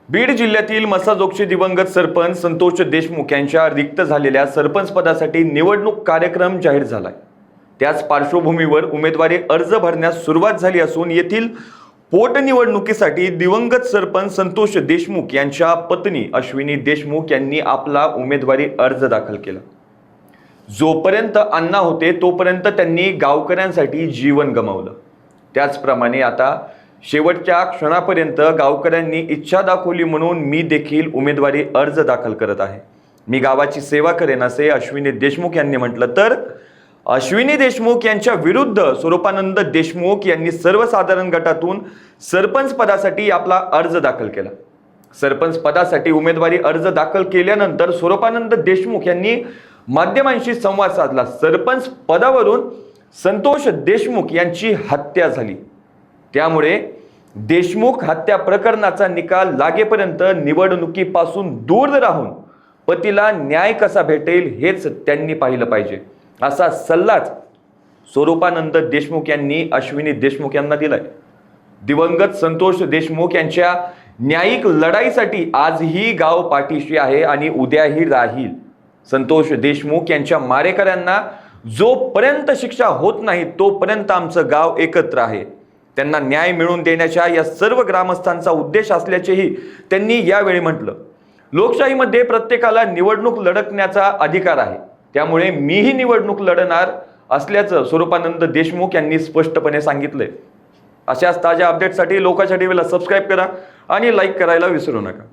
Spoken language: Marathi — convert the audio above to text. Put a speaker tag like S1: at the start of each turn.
S1: बीड जिल्ह्यातील मसाजोगचे दिवंगत सरपंच संतोष देशमुख यांच्या रिक्त झालेल्या सरपंच पदासाठी निवडणूक कार्यक्रम जाहीर झालाय। त्याच पार्श्वभूमीवर उमेदवारी अर्ज भरण्यास सुरुवात झाली असून येथील पोटनिवडणुकीसाठी दिवंगत सरपंच संतोष देशमुख यांच्या पत्नी अश्विनी देशमुख यांनी आपला उमेदवारी अर्ज दाखल केला। जोपर्यंत अण्णा होते तोपर्यंत त्यांनी गावकऱ्यांसाठी जीवन गमावलं। त्याचप्रमाणे आता शेवटच्या क्षणापर्यंत गावकऱ्यांनी इच्छा दाखवली म्हणून मी देखील उमेदवारी अर्ज दाखल करत आहे। मी गावाची सेवा करेन असे अश्विनी देशमुख यांनी म्हटलं। तर अश्विनी देशमुख यांच्या विरुद्ध स्वरूपानंद देशमुख यांनी सर्वसाधारण गटातून सरपंच पदासाठी आपला अर्ज दाखल केला। सरपंच पदासाठी उमेदवारी अर्ज दाखल केल्यानंतर स्वरूपानंद देशमुख यांनी माध्यमांशी संवाद साधला। सरपंच पदावरून संतोष देशमुख यांची हत्या झाली, त्यामुळे देशमुख हत्या प्रकरणाचा निकाल लागेपर्यंत निवडणुकीपासून दूर राहून पतीला न्याय कसा भेटेल हेच त्यांनी पाहिलं पाहिजे, असा सल्लाच स्वरूपानंद देशमुख यांनी अश्विनी देशमुख यांना दिलाय। दिवंगत संतोष देशमुख यांच्या न्यायिक लढाईसाठी आजही गाव पाठीशी आहे आणि उद्याही राहील। संतोष देशमुख यांच्या मारेकऱ्यांना जोपर्यंत शिक्षा होत नाही तोपर्यंत आमचं गाव एकत्र आहे। त्यांना न्याय मिळवून देण्याच्या या सर्व ग्रामस्थांचा उद्देश असल्याचेही त्यांनी यावेळी म्हटलं। लोकशाहीमध्ये प्रत्येकाला निवडणूक लढण्याचा अधिकार आहे, त्यामुळे मीही निवडणूक लढणार असल्याचं स्वरूपानंद देशमुख यांनी स्पष्टपणे सांगितलंय। अशाच ताज्या अपडेटसाठी लोकाच्या टीव्हीला सबस्क्राईब करा आणि लाईक करायला विसरू नका।